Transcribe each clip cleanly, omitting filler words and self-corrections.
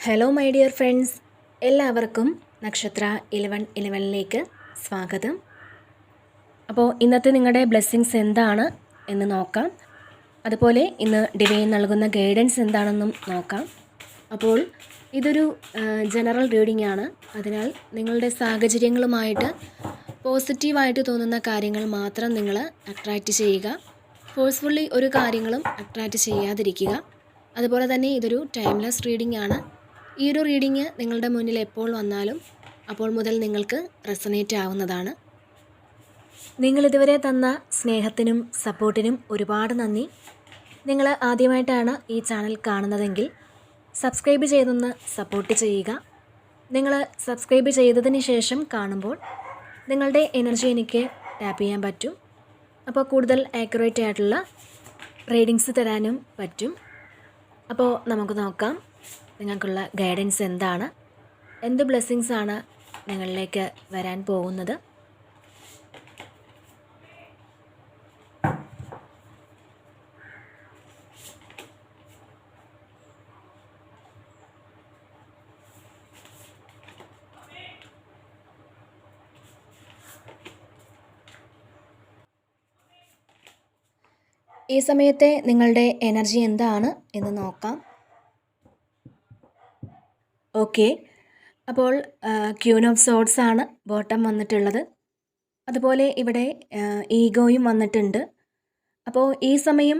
Hello my dear friends, എല്ലാവർക്കും നക്ഷത്ര 1111ലേക്ക് സ്വാഗതം. അപ്പോൾ ഇന്നത്തെ നിങ്ങളുടെ ബ്ലെസ്സിങ്സ് എന്താണ് എന്ന് നോക്കാം. അതുപോലെ ഇന്ന് ഡിവൈൻ നൽകുന്ന ഗൈഡൻസ് എന്താണെന്നും നോക്കാം. അപ്പോൾ ഇതൊരു ജനറൽ റീഡിംഗ് ആണ്. അതിനാൽ നിങ്ങളുടെ സാഹചര്യങ്ങളുമായിട്ട് പോസിറ്റീവായിട്ട് തോന്നുന്ന കാര്യങ്ങൾ മാത്രം നിങ്ങൾ അട്രാക്റ്റ് ചെയ്യുക. ഫോഴ്സ്ഫുള്ളി ഒരു കാര്യങ്ങളും അട്രാക്റ്റ് ചെയ്യാതിരിക്കുക. അതുപോലെ തന്നെ ഇതൊരു ടൈംലെസ് റീഡിംഗ് ആണ്. ഈ ഒരു റീഡിങ് നിങ്ങളുടെ മുന്നിൽ എപ്പോൾ വന്നാലും അപ്പോൾ മുതൽ നിങ്ങൾക്ക് റെസൊനേറ്റ് ആവുന്നതാണ്. നിങ്ങളിതുവരെ തന്ന സ്നേഹത്തിനും സപ്പോർട്ടിനും ഒരുപാട് നന്ദി. നിങ്ങൾ ആദ്യമായിട്ടാണ് ഈ ചാനൽ കാണുന്നതെങ്കിൽ സബ്സ്ക്രൈബ് ചെയ്തൊന്ന് സപ്പോർട്ട് ചെയ്യുക. നിങ്ങൾ സബ്സ്ക്രൈബ് ചെയ്തതിന് ശേഷം കാണുമ്പോൾ നിങ്ങളുടെ എനർജി എനിക്ക് ടാപ്പ് ചെയ്യാൻ പറ്റും. അപ്പോൾ കൂടുതൽ ആക്യുറേറ്റ് ആയിട്ടുള്ള റീഡിങ്സ് തരാനും പറ്റും. അപ്പോൾ നമുക്ക് നോക്കാം നിങ്ങൾക്കുള്ള ഗൈഡൻസ് എന്താണ്, എന്ത് ബ്ലെസ്സിങ്സ് ആണ് നിങ്ങളിലേക്ക് വരാൻ പോകുന്നത്. ഈ സമയത്തെ നിങ്ങളുടെ എനർജി എന്താണ് എന്ന് നോക്കാം. ഓക്കെ, അപ്പോൾ ക്യൂൻ ഓഫ് സോർഡ്സ് ആണ് ബോട്ടം വന്നിട്ടുള്ളത്. അതുപോലെ ഇവിടെ ഈഗോയും വന്നിട്ടുണ്ട്. അപ്പോൾ ഈ സമയം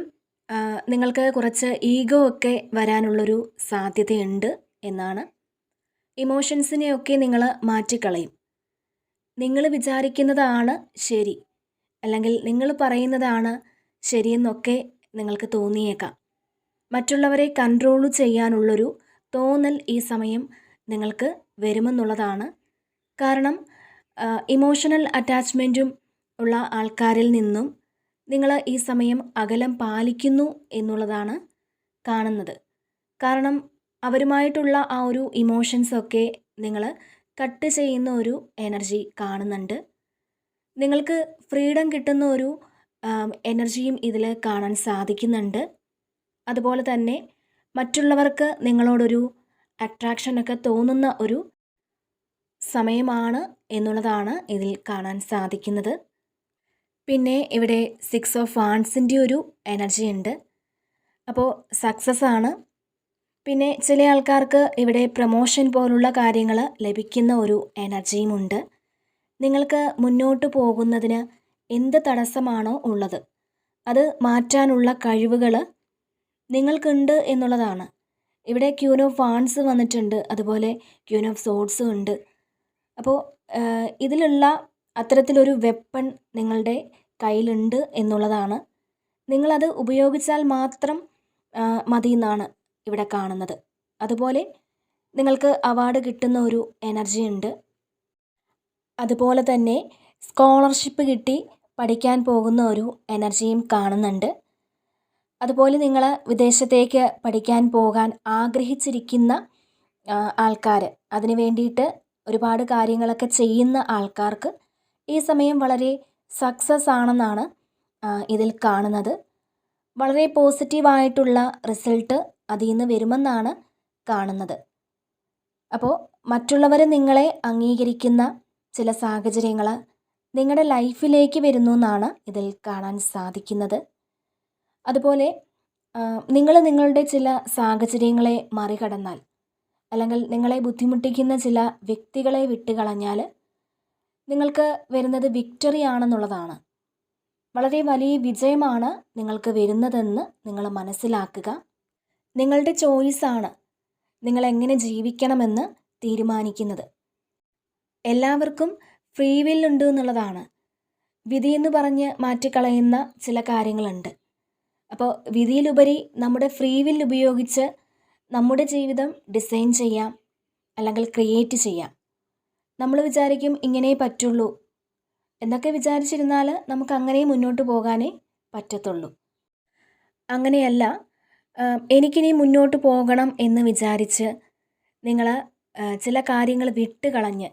നിങ്ങൾക്ക് കുറച്ച് ഈഗോ ഒക്കെ വരാനുള്ളൊരു സാധ്യതയുണ്ട് എന്നാണ്. ഇമോഷൻസിനെയൊക്കെ നിങ്ങൾ മാറ്റിക്കളയും. നിങ്ങൾ വിചാരിക്കുന്നതാണ് ശരി, അല്ലെങ്കിൽ നിങ്ങൾ പറയുന്നതാണ് ശരിയെന്നൊക്കെ നിങ്ങൾക്ക് തോന്നിയേക്കാം. മറ്റുള്ളവരെ കൺട്രോൾ ചെയ്യാനുള്ളൊരു തോന്നൽ ഈ സമയം നിങ്ങൾക്ക് വരുമെന്നുള്ളതാണ്. കാരണം ഇമോഷണൽ അറ്റാച്ച്മെൻറ്റും ഉള്ള ആൾക്കാരിൽ നിന്നും നിങ്ങൾ ഈ സമയം അകലം പാലിക്കുന്നു എന്നുള്ളതാണ് കാണുന്നത്. കാരണം അവരുമായിട്ടുള്ള ആ ഒരു ഇമോഷൻസൊക്കെ നിങ്ങൾ കട്ട് ചെയ്യുന്ന ഒരു എനർജി കാണുന്നുണ്ട്. നിങ്ങൾക്ക് ഫ്രീഡം കിട്ടുന്ന ഒരു എനർജിയും ഇതിൽ കാണാൻ സാധിക്കുന്നുണ്ട്. അതുപോലെ തന്നെ മറ്റുള്ളവർക്ക് നിങ്ങളോടൊരു അട്രാക്ഷനൊക്കെ തോന്നുന്ന ഒരു സമയമാണ് എന്നുള്ളതാണ് ഇതിൽ കാണാൻ സാധിക്കുന്നത്. പിന്നെ ഇവിടെ 6 ഓഫ് വാൻഡ്സിൻ്റെ ഒരു എനർജി ഉണ്ട്. അപ്പോൾ സക്സസ് ആണ്. പിന്നെ ചില ആൾക്കാർക്ക് ഇവിടെ പ്രമോഷൻ പോലുള്ള കാര്യങ്ങൾ ലഭിക്കുന്ന ഒരു എനർജിയുമുണ്ട്. നിങ്ങൾക്ക് മുന്നോട്ട് പോകുന്നതിന് എന്ത് തടസ്സമാണോ ഉള്ളത് അത് മാറ്റാനുള്ള കഴിവുകൾ നിങ്ങൾക്കുണ്ട് എന്നുള്ളതാണ്. ഇവിടെ ക്യൂൻ ഓഫ് വാൻഡ്സ് വന്നിട്ടുണ്ട്, അതുപോലെ ക്യൂൻ ഓഫ് സോർഡ്സും ഉണ്ട്. അപ്പോൾ ഇതിലുള്ള അത്തരത്തിലൊരു വെപ്പൺ നിങ്ങളുടെ കയ്യിലുണ്ട് എന്നുള്ളതാണ്. നിങ്ങളത് ഉപയോഗിച്ചാൽ മാത്രം മതി എന്നാണ് ഇവിടെ കാണുന്നത്. അതുപോലെ നിങ്ങൾക്ക് അവാർഡ് കിട്ടുന്ന ഒരു എനർജി ഉണ്ട്. അതുപോലെ തന്നെ സ്കോളർഷിപ്പ് കിട്ടി പഠിക്കാൻ പോകുന്ന ഒരു എനർജിയും കാണുന്നുണ്ട്. അതുപോലെ നിങ്ങൾ വിദേശത്തേക്ക് പഠിക്കാൻ പോകാൻ ആഗ്രഹിച്ചിരിക്കുന്ന ആൾക്കാർ, അതിന് വേണ്ടിയിട്ട് ഒരുപാട് കാര്യങ്ങളൊക്കെ ചെയ്യുന്ന ആൾക്കാർക്ക് ഈ സമയം വളരെ സക്സസ് ആണെന്നാണ് ഇതിൽ കാണുന്നത്. വളരെ പോസിറ്റീവായിട്ടുള്ള റിസൾട്ട് അതിൽ നിന്ന് വരുമെന്നാണ് കാണുന്നത്. അപ്പോൾ മറ്റുള്ളവർ നിങ്ങളെ അംഗീകരിക്കുന്ന ചില സാഹചര്യങ്ങൾ നിങ്ങളുടെ ലൈഫിലേക്ക് വരുന്നു എന്നാണ് ഇതിൽ കാണാൻ സാധിക്കുന്നത്. അതുപോലെ നിങ്ങൾ നിങ്ങളുടെ ചില സാഹചര്യങ്ങളെ മറികടന്നാൽ, അല്ലെങ്കിൽ നിങ്ങളെ ബുദ്ധിമുട്ടിക്കുന്ന ചില വ്യക്തികളെ വിട്ടുകളഞ്ഞാൽ നിങ്ങൾക്ക് വരുന്നത് വിക്ടറി ആണെന്നുള്ളതാണ്. വളരെ വലിയ വിജയമാണ് നിങ്ങൾക്ക് വരുന്നതെന്ന് നിങ്ങൾ മനസ്സിലാക്കുക. നിങ്ങളുടെ ചോയ്സാണ് നിങ്ങൾ എങ്ങനെ ജീവിക്കണമെന്ന് തീരുമാനിക്കുന്നത്. എല്ലാവർക്കും ഫ്രീ വിൽ ഉണ്ട് എന്നുള്ളതാണ്. വിധിയെന്ന് പറഞ്ഞ് മാറ്റിക്കളയുന്ന ചില കാര്യങ്ങളുണ്ട്. അപ്പോൾ വിധിയിലുപരി നമ്മുടെ ഫ്രീ വിൽ ഉപയോഗിച്ച് നമ്മുടെ ജീവിതം ഡിസൈൻ ചെയ്യാം, അല്ലെങ്കിൽ ക്രിയേറ്റ് ചെയ്യാം. നമ്മൾ വിചാരിക്കും ഇങ്ങനെ പറ്റുള്ളൂ എന്നൊക്കെ വിചാരിച്ചിരുന്നാൽ നമുക്ക് അങ്ങനെ മുന്നോട്ട് പോകാനേ പറ്റത്തുള്ളൂ. അങ്ങനെയല്ല, എനിക്കിനി മുന്നോട്ട് പോകണം എന്ന് വിചാരിച്ച് നിങ്ങൾ ചില കാര്യങ്ങൾ വിട്ടുകളഞ്ഞ്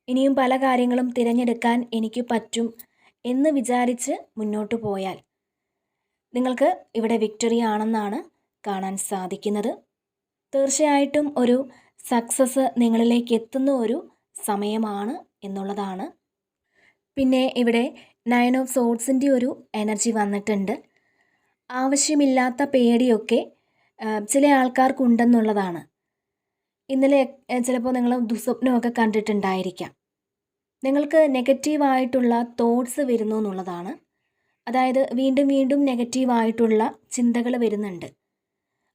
ഇനിയും പല കാര്യങ്ങളും തിരഞ്ഞെടുക്കാൻ എനിക്ക് പറ്റും എന്ന് വിചാരിച്ച് മുന്നോട്ട് പോയാൽ നിങ്ങൾക്ക് ഇവിടെ വിക്ടറി ആണെന്നാണ് കാണാൻ സാധിക്കുന്നത്. തീർച്ചയായിട്ടും ഒരു സക്സസ് നിങ്ങളിലേക്ക് എത്തുന്ന ഒരു സമയമാണ് എന്നുള്ളതാണ്. പിന്നെ ഇവിടെ 9 ഓഫ് സോഡ്സിൻ്റെ ഒരു എനർജി വന്നിട്ടുണ്ട്. ആവശ്യമില്ലാത്ത പേടിയൊക്കെ ചില ആൾക്കാർക്കുണ്ടെന്നുള്ളതാണ്. ഇന്നലെ ചിലപ്പോൾ നിങ്ങൾ ദുസ്വപ്നമൊക്കെ കണ്ടിട്ടുണ്ടായിരിക്കാം. നിങ്ങൾക്ക് നെഗറ്റീവായിട്ടുള്ള തോട്ട്സ് വരുന്നു എന്നുള്ളതാണ്. അതായത് വീണ്ടും വീണ്ടും നെഗറ്റീവായിട്ടുള്ള ചിന്തകൾ വരുന്നുണ്ട്.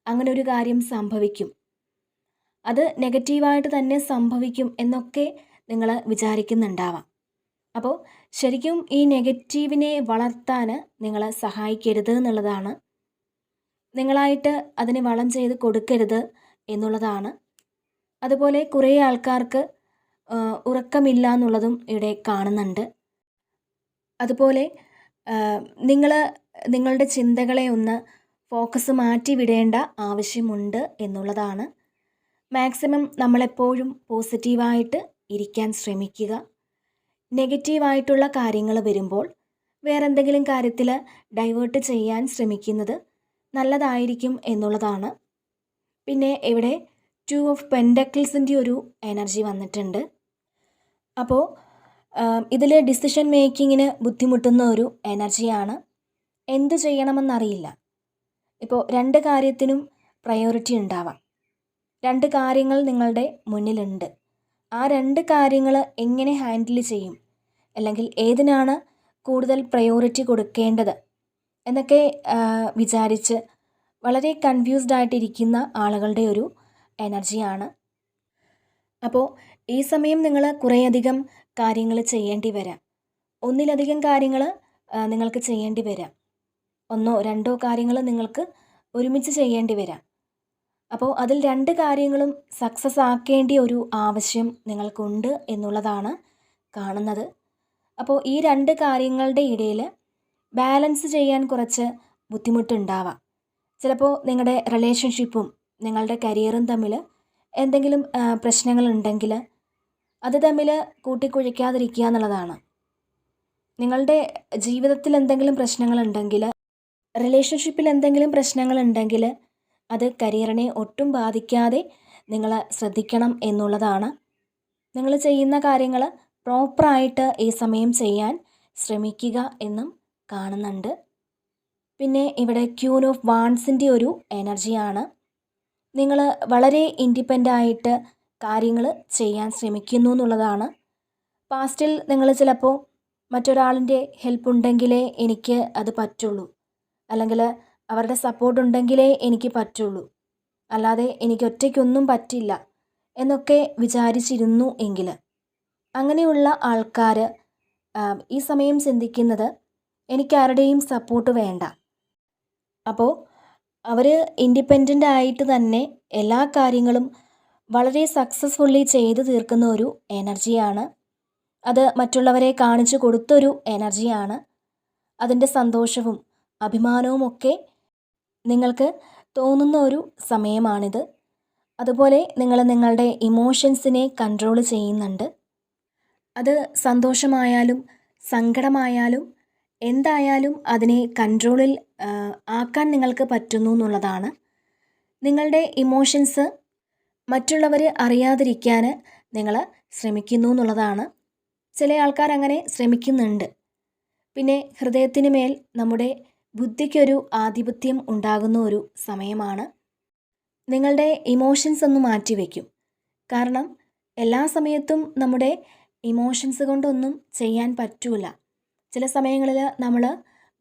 അങ്ങനെ ഒരു കാര്യം സംഭവിക്കും, അത് നെഗറ്റീവായിട്ട് തന്നെ സംഭവിക്കും എന്നൊക്കെ നിങ്ങൾ വിചാരിക്കുന്നുണ്ടാവാം. അപ്പോൾ ശരിക്കും ഈ നെഗറ്റീവിനെ വളർത്താൻ നിങ്ങൾ സഹായിക്കരുത് എന്നുള്ളതാണ്. നിങ്ങളായിട്ട് അതിനെ വളം ചെയ്ത് കൊടുക്കരുത് എന്നുള്ളതാണ്. അതുപോലെ കുറേ ആൾക്കാർക്ക് ഉറക്കമില്ല എന്നുള്ളതും ഇവിടെ കാണുന്നുണ്ട്. അതുപോലെ നിങ്ങൾ നിങ്ങളുടെ ചിന്തകളെ ഒന്ന് ഫോക്കസ് മാറ്റി വിടേണ്ട ആവശ്യമുണ്ട് എന്നുള്ളതാണ്. മാക്സിമം നമ്മളെപ്പോഴും പോസിറ്റീവായിട്ട് ഇരിക്കാൻ ശ്രമിക്കുക. നെഗറ്റീവായിട്ടുള്ള കാര്യങ്ങൾ വരുമ്പോൾ വേറെ എന്തെങ്കിലും കാര്യത്തിൽ ഡൈവേർട്ട് ചെയ്യാൻ ശ്രമിക്കുന്നത് നല്ലതായിരിക്കും എന്നുള്ളതാണ്. പിന്നെ ഇവിടെ 2 ഓഫ് പെൻഡക്കിൾസിൻ്റെ ഒരു എനർജി വന്നിട്ടുണ്ട്. അപ്പോൾ ഇതിൽ ഡിസിഷൻ മേക്കിങ്ങിന് ബുദ്ധിമുട്ടുന്ന ഒരു എനർജിയാണ്. എന്ത് ചെയ്യണമെന്നറിയില്ല. ഇപ്പോൾ 2 കാര്യത്തിനും പ്രയോറിറ്റി ഉണ്ടാവാം. 2 കാര്യങ്ങൾ നിങ്ങളുടെ മുന്നിലുണ്ട്. ആ 2 കാര്യങ്ങൾ എങ്ങനെ ഹാൻഡിൽ ചെയ്യും, അല്ലെങ്കിൽ ഏതിനാണ് കൂടുതൽ പ്രയോറിറ്റി കൊടുക്കേണ്ടത് എന്നൊക്കെ വിചാരിച്ച് വളരെ കൺഫ്യൂസ്ഡ് ആയിട്ടിരിക്കുന്ന ആളുകളുടെ ഒരു എനർജിയാണ്. അപ്പോൾ ഈ സമയം നിങ്ങൾ കുറേയധികം കാര്യങ്ങൾ ചെയ്യേണ്ടി വരാം. ഒന്നിലധികം കാര്യങ്ങൾ നിങ്ങൾക്ക് ചെയ്യേണ്ടി വരാം. 1 2 കാര്യങ്ങൾ നിങ്ങൾക്ക് ഒരുമിച്ച് ചെയ്യേണ്ടി വരാം. അപ്പോൾ അതിൽ 2 കാര്യങ്ങളും സക്സസ് ആക്കേണ്ട ഒരു ആവശ്യം നിങ്ങൾക്കുണ്ട് എന്നുള്ളതാണ് കാണുന്നത്. അപ്പോൾ ഈ 2 കാര്യങ്ങളുടെ ഇടയിൽ ബാലൻസ് ചെയ്യാൻ കുറച്ച് ബുദ്ധിമുട്ടുണ്ടാവാം. ചിലപ്പോൾ നിങ്ങളുടെ റിലേഷൻഷിപ്പും നിങ്ങളുടെ കരിയറും തമ്മിൽ എന്തെങ്കിലും പ്രശ്നങ്ങളുണ്ടെങ്കിൽ അത് തമ്മിൽ കൂട്ടിക്കുഴയ്ക്കാതിരിക്കുക എന്നുള്ളതാണ്. നിങ്ങളുടെ ജീവിതത്തിൽ എന്തെങ്കിലും പ്രശ്നങ്ങളുണ്ടെങ്കിൽ, റിലേഷൻഷിപ്പിൽ എന്തെങ്കിലും പ്രശ്നങ്ങളുണ്ടെങ്കിൽ അത് കരിയറിനെ ഒട്ടും ബാധിക്കാതെ നിങ്ങൾ ശ്രദ്ധിക്കണം എന്നുള്ളതാണ്. നിങ്ങൾ ചെയ്യുന്ന കാര്യങ്ങൾ പ്രോപ്പറായിട്ട് ഈ സമയം ചെയ്യാൻ ശ്രമിക്കുക എന്നും കാണുന്നുണ്ട്. പിന്നെ ഇവിടെ ക്യൂൻ ഓഫ് വാൺസിൻ്റെ ഒരു എനർജിയാണ്. നിങ്ങൾ വളരെ ഇൻഡിപെൻഡൻ്റായിട്ട് കാര്യങ്ങൾ ചെയ്യാൻ ശ്രമിക്കുന്നു എന്നുള്ളതാണ്. പാസ്റ്റിൽ നിങ്ങൾ ചിലപ്പോൾ മറ്റൊരാളിൻ്റെ ഹെൽപ്പ് ഉണ്ടെങ്കിലേ എനിക്ക് അത് പറ്റുള്ളൂ, അല്ലെങ്കിൽ അവരുടെ സപ്പോർട്ട് ഉണ്ടെങ്കിലേ എനിക്ക് പറ്റുള്ളൂ, അല്ലാതെ എനിക്ക് ഒറ്റയ്ക്കൊന്നും പറ്റില്ല എന്നൊക്കെ വിചാരിച്ചിരുന്നു എങ്കിൽ, അങ്ങനെയുള്ള ആൾക്കാർ ഈ സമയം ചിന്തിക്കുന്നത് എനിക്കാരുടെയും സപ്പോർട്ട് വേണ്ട. അപ്പോൾ അവർ ഇൻഡിപെൻഡൻ്റ് ആയിട്ട് തന്നെ എല്ലാ കാര്യങ്ങളും വളരെ സക്സസ്ഫുള്ളി ചെയ്തു തീർക്കുന്ന ഒരു എനർജിയാണ്. അത് മറ്റുള്ളവരെ കാണിച്ചു കൊടുത്തൊരു എനർജിയാണ്. അതിൻ്റെ സന്തോഷവും അഭിമാനവും ഒക്കെ നിങ്ങൾക്ക് തോന്നുന്ന ഒരു സമയമാണിത്. അതുപോലെ നിങ്ങൾ നിങ്ങളുടെ ഇമോഷൻസിനെ കൺട്രോൾ ചെയ്യുന്നുണ്ട്. അത് സന്തോഷമായാലും സങ്കടമായാലും എന്തായാലും അതിനെ കൺട്രോളിൽ ആക്കാൻ നിങ്ങൾക്ക് പറ്റുന്നു എന്നുള്ളതാണ്. നിങ്ങളുടെ ഇമോഷൻസ് മറ്റുള്ളവർ അറിയാതിരിക്കാൻ നിങ്ങൾ ശ്രമിക്കുന്നു എന്നുള്ളതാണ്. ചില ആൾക്കാർ അങ്ങനെ ശ്രമിക്കുന്നുണ്ട്. പിന്നെ ഹൃദയത്തിന് മേൽ നമ്മുടെ ബുദ്ധിക്കൊരു ആധിപത്യം ഉണ്ടാകുന്ന ഒരു സമയമാണ്. നിങ്ങളുടെ ഇമോഷൻസ് ഒന്ന് മാറ്റിവെക്കും. കാരണം എല്ലാ സമയത്തും നമ്മുടെ ഇമോഷൻസ് കൊണ്ടൊന്നും ചെയ്യാൻ പറ്റൂല. ചില സമയങ്ങളിൽ നമ്മൾ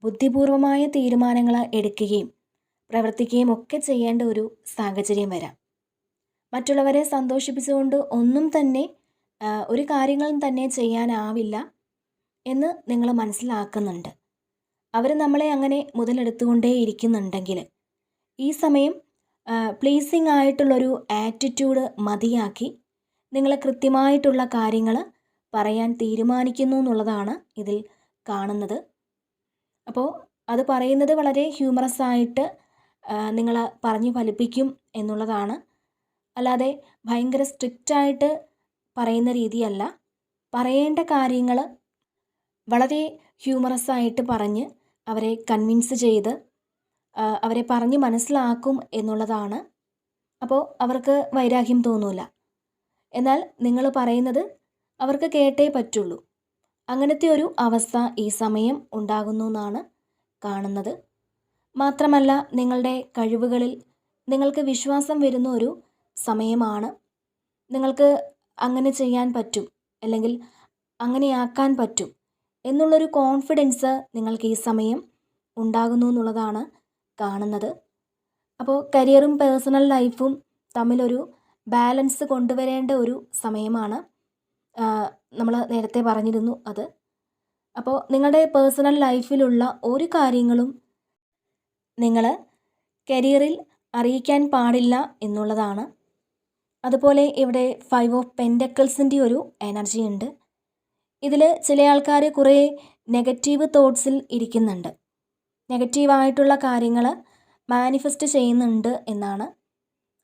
ബുദ്ധിപൂർവമായ തീരുമാനങ്ങൾ എടുക്കുകയും പ്രവർത്തിക്കുകയും ഒക്കെ ചെയ്യേണ്ട ഒരു സാഹചര്യം വരാം. മറ്റുള്ളവരെ സന്തോഷിപ്പിച്ചുകൊണ്ട് ഒന്നും തന്നെ ഒരു കാര്യങ്ങളും തന്നെ ചെയ്യാനാവില്ല എന്ന് നിങ്ങൾ മനസ്സിലാക്കുന്നുണ്ട്. അവർ നമ്മളെ അങ്ങനെ മുതലെടുത്തുകൊണ്ടേ ഇരിക്കുന്നുണ്ടെങ്കിൽ ഈ സമയം പ്ലീസിങ് ആയിട്ടുള്ളൊരു ആറ്റിറ്റ്യൂഡ് മതിയാക്കി നിങ്ങൾ കൃത്യമായിട്ടുള്ള കാര്യങ്ങൾ പറയാൻ തീരുമാനിക്കുന്നു എന്നുള്ളതാണ് ഇതിൽ കാണുന്നത്. അപ്പോൾ അത് പറയുന്നത് വളരെ ഹ്യൂമറസ് ആയിട്ട് നിങ്ങൾ പറഞ്ഞു ഫലിപ്പിക്കും എന്നുള്ളതാണ്. അല്ലാതെ ഭയങ്കര സ്ട്രിക്റ്റായിട്ട് പറയുന്ന രീതിയല്ല. പറയേണ്ട കാര്യങ്ങൾ വളരെ ഹ്യൂമറസ് ആയിട്ട് പറഞ്ഞ് അവരെ കൺവിൻസ് ചെയ്ത് അവരെ പറഞ്ഞ് മനസ്സിലാക്കും എന്നുള്ളതാണ്. അപ്പോൾ അവർക്ക് വൈരാഗ്യം തോന്നൂല. എന്നാൽ നിങ്ങൾ പറയുന്നത് അവർക്ക് കേട്ടേ പറ്റുള്ളൂ. അങ്ങനത്തെ ഒരു അവസ്ഥ ഈ സമയം ഉണ്ടാകുന്നു എന്നാണ് കാണുന്നത്. മാത്രമല്ല, നിങ്ങളുടെ കഴിവുകളിൽ നിങ്ങൾക്ക് വിശ്വാസം വരുന്ന ഒരു സമയമാണ്. നിങ്ങൾക്ക് അങ്ങനെ ചെയ്യാൻ പറ്റും, അല്ലെങ്കിൽ അങ്ങനെയാക്കാൻ പറ്റും എന്നുള്ളൊരു കോൺഫിഡൻസ് നിങ്ങൾക്ക് ഈ സമയം ഉണ്ടാകുന്നു എന്നുള്ളതാണ് കാണുന്നത്. അപ്പോൾ കരിയറും പേഴ്സണൽ ലൈഫും തമ്മിലൊരു ബാലൻസ് കൊണ്ടുവരേണ്ട ഒരു സമയമാണ്. നമ്മൾ നേരത്തെ പറഞ്ഞിരുന്നു അത്. അപ്പോൾ നിങ്ങളുടെ പേഴ്സണൽ ലൈഫിലുള്ള ഒരു കാര്യങ്ങളും നിങ്ങൾ കരിയറിൽ അറിയിക്കാൻ പാടില്ല എന്നുള്ളതാണ്. അതുപോലെ ഇവിടെ 5 ഓഫ് പെൻറ്റക്കിൾസിൻ്റെ ഒരു എനർജി ഉണ്ട്. ഇതിൽ ചില ആൾക്കാർ കുറേ നെഗറ്റീവ് തോട്ട്സിൽ ഇരിക്കുന്നുണ്ട്. നെഗറ്റീവായിട്ടുള്ള കാര്യങ്ങൾ മാനിഫെസ്റ്റ് ചെയ്യുന്നുണ്ട് എന്നാണ്.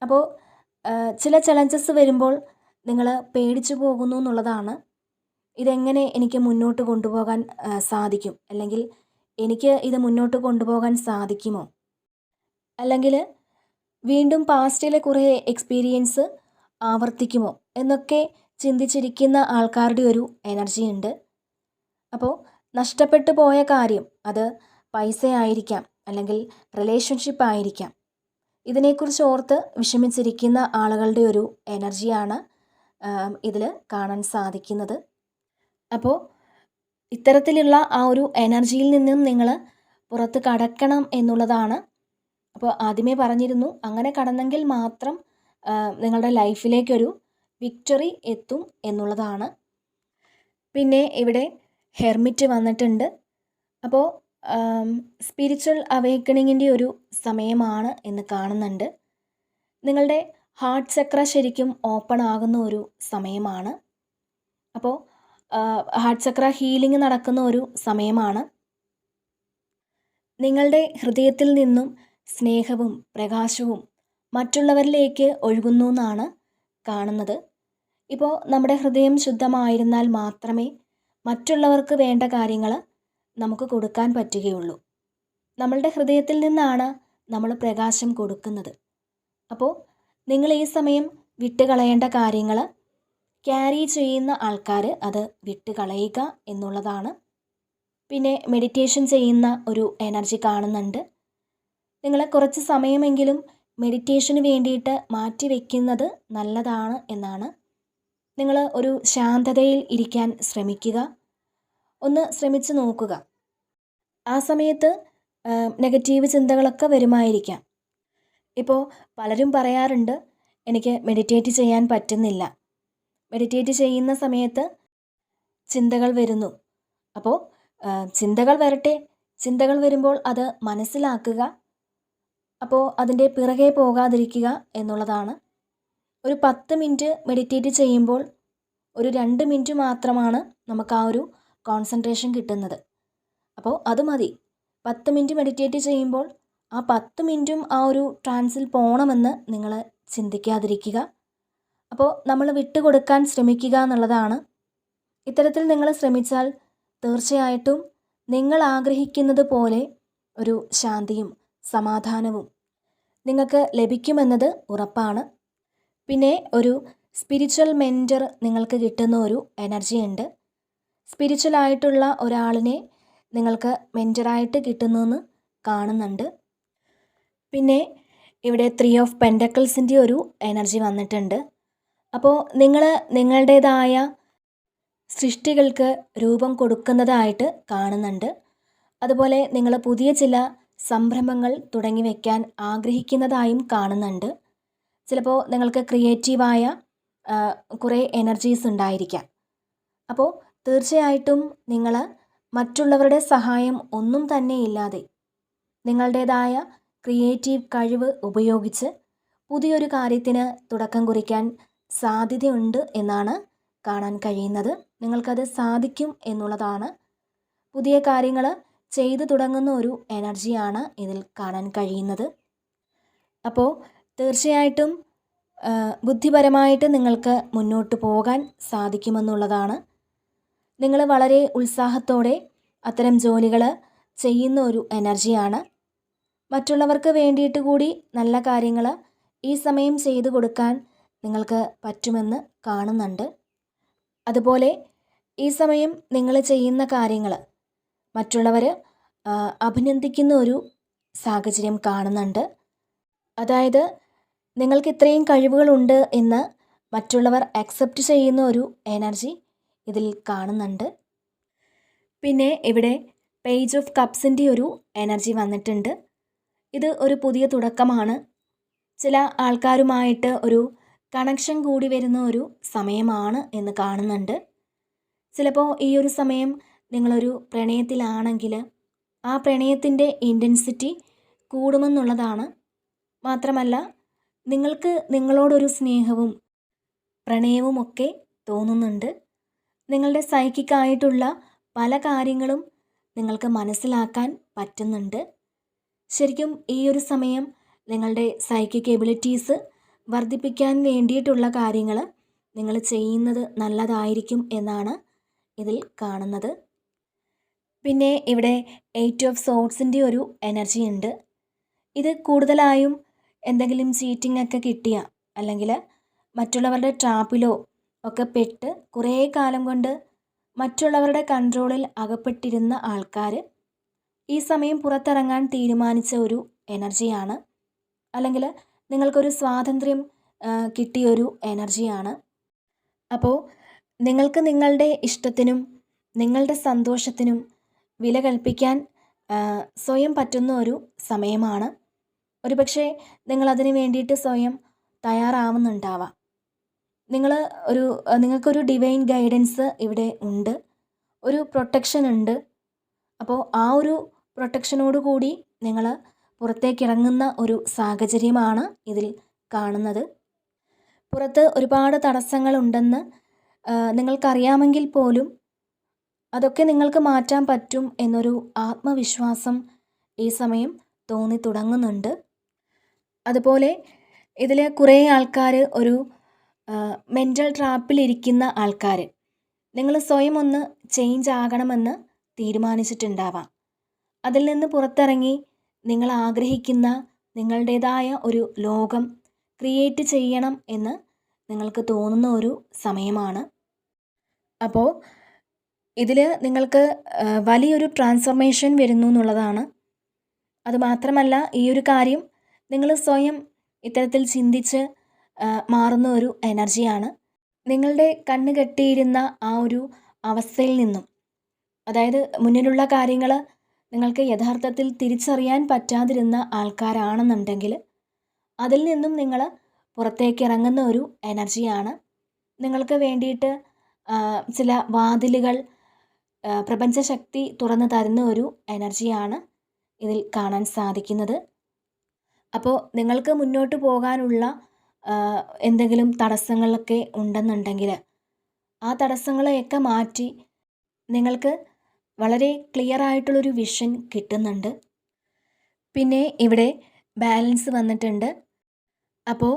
അപ്പോൾ ചില ചലഞ്ചസ് വരുമ്പോൾ നിങ്ങൾ പേടിച്ചു പോകുന്നു എന്നുള്ളതാണ്. ഇതെങ്ങനെ എനിക്ക് മുന്നോട്ട് കൊണ്ടുപോകാൻ സാധിക്കും, അല്ലെങ്കിൽ എനിക്ക് ഇത് മുന്നോട്ട് കൊണ്ടുപോകാൻ സാധിക്കുമോ, അല്ലെങ്കിൽ വീണ്ടും പാസ്റ്റിലെ കുറേ എക്സ്പീരിയൻസ് ആവർത്തിക്കുമോ എന്നൊക്കെ ചിന്തിച്ചിരിക്കുന്ന ആൾക്കാരുടെ ഒരു എനർജി ഉണ്ട്. അപ്പോൾ നഷ്ടപ്പെട്ടു പോയ കാര്യം, അത് പൈസ ആയിരിക്കാം, അല്ലെങ്കിൽ റിലേഷൻഷിപ്പ് ആയിരിക്കാം, ഇതിനെക്കുറിച്ച് ഓർത്ത് വിഷമിച്ചിരിക്കുന്ന ആളുകളുടെ ഒരു എനർജിയാണ് ഇതിൽ കാണാൻ സാധിക്കുന്നത്. അപ്പോൾ ഇത്തരത്തിലുള്ള ആ ഒരു എനർജിയിൽ നിന്നും നിങ്ങൾ പുറത്ത് കടക്കണം എന്നുള്ളതാണ്. അപ്പോൾ ആദ്യമേ പറഞ്ഞിരുന്നു, അങ്ങനെ കടന്നെങ്കിൽ മാത്രം നിങ്ങളുടെ ലൈഫിലേക്കൊരു വിക്ടറി എത്തും എന്നുള്ളതാണ്. പിന്നെ ഇവിടെ ഹെർമിറ്റ് വന്നിട്ടുണ്ട്. അപ്പോൾ സ്പിരിച്വൽ അവേക്കണിങ്ങിൻ്റെ ഒരു സമയമാണ് എന്ന് കാണുന്നുണ്ട്. നിങ്ങളുടെ ഹാർട്ട് ചക്ര ശരിക്കും ഓപ്പൺ ആകുന്ന ഒരു സമയമാണ്. അപ്പോൾ ഹാർട്ട് ചക്ര ഹീലിംഗ് നടക്കുന്ന ഒരു സമയമാണ്. നിങ്ങളുടെ ഹൃദയത്തിൽ നിന്നും സ്നേഹവും പ്രകാശവും മറ്റുള്ളവരിലേക്ക് ഒഴുകുന്നു എന്നാണ് കാണുന്നത്. ഇപ്പോൾ നമ്മുടെ ഹൃദയം ശുദ്ധമായിരുന്നാൽ മാത്രമേ മറ്റുള്ളവർക്ക് വേണ്ട കാര്യങ്ങൾ നമുക്ക് കൊടുക്കാൻ പറ്റുകയുള്ളൂ. നമ്മളുടെ ഹൃദയത്തിൽ നിന്നാണ് നമ്മൾ പ്രകാശം കൊടുക്കുന്നത്. അപ്പോൾ നിങ്ങൾ ഈ സമയം വിട്ടുകളയേണ്ട കാര്യങ്ങൾ, ക്യാരി ചെയ്യുന്ന ആൾക്കാർ അത് വിട്ടുകളയുക എന്നുള്ളതാണ്. പിന്നെ മെഡിറ്റേഷൻ ചെയ്യുന്ന ഒരു എനർജി കാണുന്നുണ്ട്. നിങ്ങൾ കുറച്ച് സമയമെങ്കിലും മെഡിറ്റേഷന് വേണ്ടിയിട്ട് മാറ്റിവെക്കുന്നത് നല്ലതാണ് എന്നാണ്. നിങ്ങൾ ഒരു ശാന്തതയിൽ ഇരിക്കാൻ ശ്രമിക്കുക, ഒന്ന് ശ്രമിച്ച് നോക്കുക. ആ സമയത്ത് നെഗറ്റീവ് ചിന്തകളൊക്കെ വരുമായിരിക്കാം. ഇപ്പോൾ പലരും പറയാറുണ്ട്, എനിക്ക് മെഡിറ്റേറ്റ് ചെയ്യാൻ പറ്റുന്നില്ല, മെഡിറ്റേറ്റ് ചെയ്യുന്ന സമയത്ത് ചിന്തകൾ വരുന്നു. അപ്പോൾ ചിന്തകൾ വരട്ടെ, ചിന്തകൾ വരുമ്പോൾ അത് മനസ്സിലാക്കുക, അപ്പോൾ അതിൻ്റെ പിറകെ പോകാതിരിക്കുക എന്നുള്ളതാണ്. ഒരു 10 മിനിറ്റ് മെഡിറ്റേറ്റ് ചെയ്യുമ്പോൾ ഒരു 2 മിനിറ്റ് മാത്രമാണ് നമുക്ക് ആ ഒരു കോൺസെൻട്രേഷൻ കിട്ടുന്നത്. അപ്പോൾ അത് മതി. 10 മിനിറ്റ് മെഡിറ്റേറ്റ് ചെയ്യുമ്പോൾ ആ 10 മിനിറ്റും ആ ഒരു ട്രാൻസിൽ പോകണമെന്ന് നിങ്ങൾ ചിന്തിക്കാതിരിക്കുക. അപ്പോൾ നമ്മൾ വിട്ടുകൊടുക്കാൻ ശ്രമിക്കുക എന്നുള്ളതാണ്. ഇത്തരത്തിൽ നിങ്ങൾ ശ്രമിച്ചാൽ തീർച്ചയായിട്ടും നിങ്ങൾ ആഗ്രഹിക്കുന്നത് പോലെ ഒരു ശാന്തിയും സമാധാനവും നിങ്ങൾക്ക് ലഭിക്കുമെന്നത് ഉറപ്പാണ്. പിന്നെ ഒരു സ്പിരിച്വൽ മെൻറ്റർ നിങ്ങൾക്ക് കിട്ടുന്ന ഒരു എനർജി ഉണ്ട്. സ്പിരിച്വലായിട്ടുള്ള ഒരാളിനെ നിങ്ങൾക്ക് മെൻറ്ററായിട്ട് കിട്ടുന്നെന്ന് കാണുന്നുണ്ട്. പിന്നെ ഇവിടെ 3 ഓഫ് പെൻറ്റക്കിൾസിൻ്റെ ഒരു എനർജി വന്നിട്ടുണ്ട്. അപ്പോൾ നിങ്ങൾ നിങ്ങളുടേതായ സൃഷ്ടികൾക്ക് രൂപം കൊടുക്കുന്നതായിട്ട് കാണുന്നുണ്ട്. അതുപോലെ നിങ്ങൾ പുതിയ ചില സംരംഭങ്ങൾ തുടങ്ങി വയ്ക്കാൻ ആഗ്രഹിക്കുന്നതായും കാണുന്നുണ്ട്. ചിലപ്പോൾ നിങ്ങൾക്ക് ക്രിയേറ്റീവായ കുറേ എനർജീസ് ഉണ്ടായിരിക്കാം. അപ്പോൾ തീർച്ചയായിട്ടും നിങ്ങൾ മറ്റുള്ളവരുടെ സഹായം ഒന്നും തന്നെ ഇല്ലാതെ നിങ്ങളുടേതായ ക്രിയേറ്റീവ് കഴിവ് ഉപയോഗിച്ച് പുതിയൊരു കാര്യത്തിന് തുടക്കം കുറിക്കാൻ സാധ്യതയുണ്ട് എന്നാണ് കാണാൻ കഴിയുന്നത്. നിങ്ങൾക്കത് സാധിക്കും എന്നുള്ളതാണ്. പുതിയ കാര്യങ്ങൾ ചെയ്തു തുടങ്ങുന്ന ഒരു എനർജിയാണ് ഇതിൽ കാണാൻ കഴിയുന്നത്. അപ്പോൾ തീർച്ചയായിട്ടും ബുദ്ധിപരമായിട്ട് നിങ്ങൾക്ക് മുന്നോട്ട് പോകാൻ സാധിക്കുമെന്നുള്ളതാണ്. നിങ്ങൾ വളരെ ഉത്സാഹത്തോടെ അത്തരം ജോലികൾ ചെയ്യുന്ന ഒരു എനർജിയാണ്. മറ്റുള്ളവർക്ക് വേണ്ടിയിട്ട് കൂടി നല്ല കാര്യങ്ങൾ ഈ സമയം ചെയ്തു കൊടുക്കാൻ നിങ്ങൾക്ക് പറ്റുമെന്ന് കാണുന്നുണ്ട്. അതുപോലെ ഈ സമയം നിങ്ങൾ ചെയ്യുന്ന കാര്യങ്ങൾ മറ്റുള്ളവർ അഭിനന്ദിക്കുന്ന ഒരു സാഹചര്യം കാണുന്നുണ്ട്. അതായത് നിങ്ങൾക്ക് ഇത്രയും കഴിവുകളുണ്ട് എന്ന് മറ്റുള്ളവർ അക്സെപ്റ്റ് ചെയ്യുന്ന ഒരു എനർജി ഇതിൽ കാണുന്നുണ്ട്. പിന്നെ ഇവിടെ പേജ് ഓഫ് കപ്സിൻ്റെ ഒരു എനർജി വന്നിട്ടുണ്ട്. ഇത് ഒരു പുതിയ തുടക്കമാണ്. ചില ആൾക്കാരുമായിട്ട് ഒരു കണക്ഷൻ കൂടി വരുന്ന ഒരു സമയമാണ് എന്ന് കാണുന്നുണ്ട്. ചിലപ്പോൾ ഈ ഒരു സമയം നിങ്ങളൊരു പ്രണയത്തിലാണെങ്കിൽ ആ പ്രണയത്തിൻ്റെ ഇൻറ്റൻസിറ്റി കൂടുമെന്നുള്ളതാണ്. മാത്രമല്ല നിങ്ങൾക്ക് നിങ്ങളോടൊരു സ്നേഹവും പ്രണയവുമൊക്കെ തോന്നുന്നുണ്ട്. നിങ്ങളുടെ സൈക്കിക്കായിട്ടുള്ള പല കാര്യങ്ങളും നിങ്ങൾക്ക് മനസ്സിലാക്കാൻ പറ്റുന്നുണ്ട്. ശരിക്കും ഈ ഒരു സമയം നിങ്ങളുടെ സൈക്കിക് എബിലിറ്റീസ് വർദ്ധിപ്പിക്കാൻ വേണ്ടിയിട്ടുള്ള കാര്യങ്ങൾ നിങ്ങൾ ചെയ്യുന്നത് നല്ലതായിരിക്കും എന്നാണ് ഇതിൽ കാണുന്നത്. പിന്നെ ഇവിടെ 8 ഓഫ് സോർഡ്സിൻ്റെ ഒരു എനർജി ഉണ്ട്. ഇത് കൂടുതലായും എന്തെങ്കിലും ചീറ്റിംഗ് ഒക്കെ കിട്ടിയ അല്ലെങ്കിൽ മറ്റുള്ളവരുടെ ട്രാപ്പിലോ ഒക്കെ പെട്ട് കുറേ കാലം കൊണ്ട് മറ്റുള്ളവരുടെ കൺട്രോളിൽ അകപ്പെട്ടിരുന്ന ആൾക്കാർ ഈ സമയം പുറത്തിറങ്ങാൻ തീരുമാനിച്ച ഒരു എനർജിയാണ്. അല്ലെങ്കിൽ നിങ്ങൾക്കൊരു സ്വാതന്ത്ര്യം കിട്ടിയൊരു എനർജിയാണ്. അപ്പോൾ നിങ്ങൾക്ക് നിങ്ങളുടെ ഇഷ്ടത്തിനും നിങ്ങളുടെ സന്തോഷത്തിനും വില കൽപ്പിക്കാൻ സ്വയം പറ്റുന്ന ഒരു സമയമാണ്. ഒരുപക്ഷെ നിങ്ങളതിന് വേണ്ടിയിട്ട് സ്വയം തയ്യാറാവുന്നുണ്ടാവാം. നിങ്ങൾക്കൊരു ഡിവൈൻ ഗൈഡൻസ് ഇവിടെ ഉണ്ട്, ഒരു പ്രൊട്ടക്ഷൻ ഉണ്ട്. അപ്പോൾ ആ ഒരു പ്രൊട്ടക്ഷനോട് കൂടി നിങ്ങൾ പുറത്തേക്കിറങ്ങുന്ന ഒരു സാഹചര്യമാണ് ഇതിൽ കാണുന്നത്. പുറത്ത് ഒരുപാട് തടസ്സങ്ങളുണ്ടെന്ന് നിങ്ങൾക്കറിയാമെങ്കിൽ പോലും അതൊക്കെ നിങ്ങൾക്ക് മാറ്റാൻ പറ്റും എന്നൊരു ആത്മവിശ്വാസം ഈ സമയം തോന്നി തുടങ്ങുന്നുണ്ട്. അതുപോലെ ഇതിൽ കുറേ ആൾക്കാർ ഒരു മെൻ്റൽ ട്രാപ്പിലിരിക്കുന്ന ആൾക്കാർ നിങ്ങൾ സ്വയം ഒന്ന് ചേഞ്ച് ആകണമെന്ന് തീരുമാനിച്ചിട്ടുണ്ടാവാം. അതിൽ നിന്ന് പുറത്തിറങ്ങി നിങ്ങൾ ആഗ്രഹിക്കുന്ന നിങ്ങളുടേതായ ഒരു ലോകം ക്രിയേറ്റ് ചെയ്യണം എന്ന് നിങ്ങൾക്ക് തോന്നുന്ന ഒരു സമയമാണ്. അപ്പോൾ ഇതിൽ നിങ്ങൾക്ക് വലിയൊരു ട്രാൻസ്ഫർമേഷൻ വരുന്നു എന്നുള്ളതാണ്. അതുമാത്രമല്ല ഈ ഒരു കാര്യം നിങ്ങൾ സ്വയം ഇത്തരത്തിൽ ചിന്തിച്ച് മാറുന്ന ഒരു എനർജിയാണ്. നിങ്ങളുടെ കണ്ണ് കെട്ടിയിരുന്ന ആ ഒരു അവസ്ഥയിൽ നിന്നും, അതായത് മുന്നിലുള്ള കാര്യങ്ങൾ നിങ്ങൾക്ക് യഥാർത്ഥത്തിൽ തിരിച്ചറിയാൻ പറ്റാതിരുന്ന ആൾക്കാരാണെന്നുണ്ടെങ്കിൽ അതിൽ നിന്നും നിങ്ങൾ പുറത്തേക്ക് ഇറങ്ങുന്ന ഒരു എനർജിയാണ്. നിങ്ങൾക്ക് വേണ്ടിയിട്ട് ചില വാതിലുകൾ പ്രപഞ്ചശക്തി തുറന്നു തരുന്ന ഒരു എനർജിയാണ് ഇതിൽ കാണാൻ സാധിക്കുന്നത്. അപ്പോൾ നിങ്ങൾക്ക് മുന്നോട്ട് പോകാനുള്ള എന്തെങ്കിലും തടസ്സങ്ങളൊക്കെ ഉണ്ടെന്നുണ്ടെങ്കിൽ ആ തടസ്സങ്ങളെയൊക്കെ മാറ്റി നിങ്ങൾക്ക് വളരെ ക്ലിയർ ആയിട്ടുള്ളൊരു വിഷൻ കിട്ടുന്നുണ്ട്. പിന്നെ ഇവിടെ ബാലൻസ് വന്നിട്ടുണ്ട്. അപ്പോൾ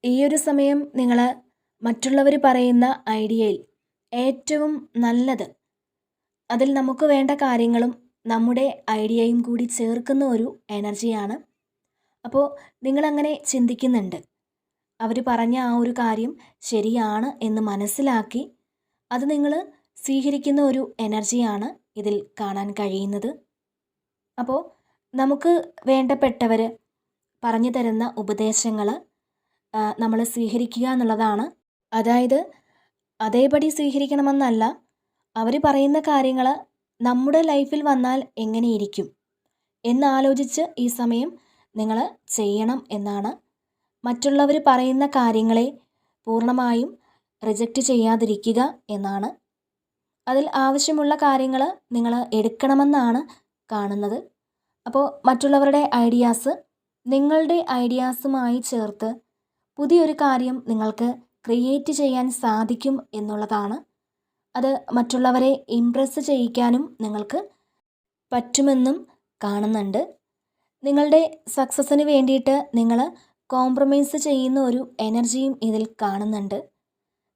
ഈ ഒരു സമയം നിങ്ങൾ മറ്റുള്ളവർ പറയുന്ന ഐഡിയയിൽ ഏറ്റവും നല്ലത്, അതിൽ നമുക്ക് വേണ്ട കാര്യങ്ങളും നമ്മുടെ ഐഡിയയും കൂടി ചേർക്കുന്ന ഒരു എനർജിയാണ്. അപ്പോൾ നിങ്ങളങ്ങനെ ചിന്തിക്കുന്നുണ്ട്, അവർ പറഞ്ഞ ആ ഒരു കാര്യം ശരിയാണ് എന്ന് മനസ്സിലാക്കി അത് നിങ്ങൾ സ്വീകരിക്കുന്ന ഒരു എനർജിയാണ് ഇതിൽ കാണാൻ കഴിയുന്നത്. അപ്പോൾ നമുക്ക് വേണ്ടപ്പെട്ടവർ പറഞ്ഞു തരുന്ന ഉപദേശങ്ങൾ നമ്മൾ സ്വീകരിക്കുക എന്നുള്ളതാണ്. അതായത് അതേപടി സ്വീകരിക്കണമെന്നല്ല, അവർ പറയുന്ന കാര്യങ്ങൾ നമ്മുടെ ലൈഫിൽ വന്നാൽ എങ്ങനെയിരിക്കും എന്നാലോചിച്ച് ഈ സമയം നിങ്ങൾ ചെയ്യണം എന്നാണ്. മറ്റുള്ളവർ പറയുന്ന കാര്യങ്ങളെ പൂർണ്ണമായും റിജക്റ്റ് ചെയ്യാതിരിക്കുക എന്നാണ്. അതിൽ ആവശ്യമുള്ള കാര്യങ്ങൾ നിങ്ങൾ എടുക്കണമെന്നാണ് കാണുന്നത്. അപ്പോൾ മറ്റുള്ളവരുടെ ഐഡിയാസ് നിങ്ങളുടെ ഐഡിയാസുമായി ചേർത്ത് പുതിയൊരു കാര്യം നിങ്ങൾക്ക് ക്രിയേറ്റ് ചെയ്യാൻ സാധിക്കും എന്നുള്ളതാണ്. അത് മറ്റുള്ളവരെ ഇംപ്രസ് ചെയ്യിക്കാനും നിങ്ങൾക്ക് പറ്റുമെന്നും കാണുന്നുണ്ട്. നിങ്ങളുടെ സക്സസ്സിന് വേണ്ടിയിട്ട് നിങ്ങൾ കോംപ്രമൈസ് ചെയ്യുന്ന ഒരു എനർജിയും ഇതിൽ കാണുന്നുണ്ട്.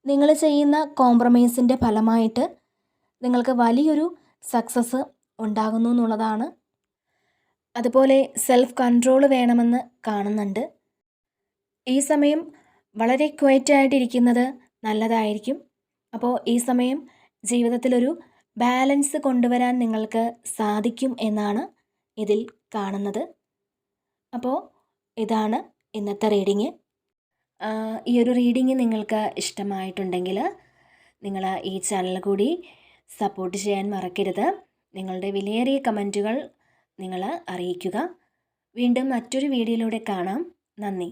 നിങ്ങൾ ചെയ്യുന്ന കോംപ്രമൈസിൻ്റെ ഫലമായിട്ട് നിങ്ങൾക്ക് വലിയൊരു സക്സസ് ഉണ്ടാകുന്നു എന്നുള്ളതാണ്. അതുപോലെ സെൽഫ് കൺട്രോൾ വേണമെന്ന് കാണുന്നുണ്ട്. ഈ സമയം വളരെ ക്വയറ്റായിട്ടിരിക്കുന്നത് നല്ലതായിരിക്കും. അപ്പോൾ ഈ സമയം ജീവിതത്തിലൊരു ബാലൻസ് കൊണ്ടുവരാൻ നിങ്ങൾക്ക് സാധിക്കും എന്നാണ് ഇതിൽ കാണുന്നത്. അപ്പോൾ ഇതാണ് ഇന്നത്തെ റീഡിങ്. ഈ ഒരു റീഡിങ് നിങ്ങൾക്ക് ഇഷ്ടമായിട്ടുണ്ടെങ്കിൽ നിങ്ങൾ ഈ ചാനൽ കൂടി സപ്പോർട്ട് ചെയ്യാൻ മറക്കരുത്. നിങ്ങളുടെ വിലയേറിയ കമൻറ്റുകൾ നിങ്ങൾ അറിയിക്കുക. വീണ്ടും മറ്റൊരു വീഡിയോയിലൂടെ കാണാം. നന്ദി.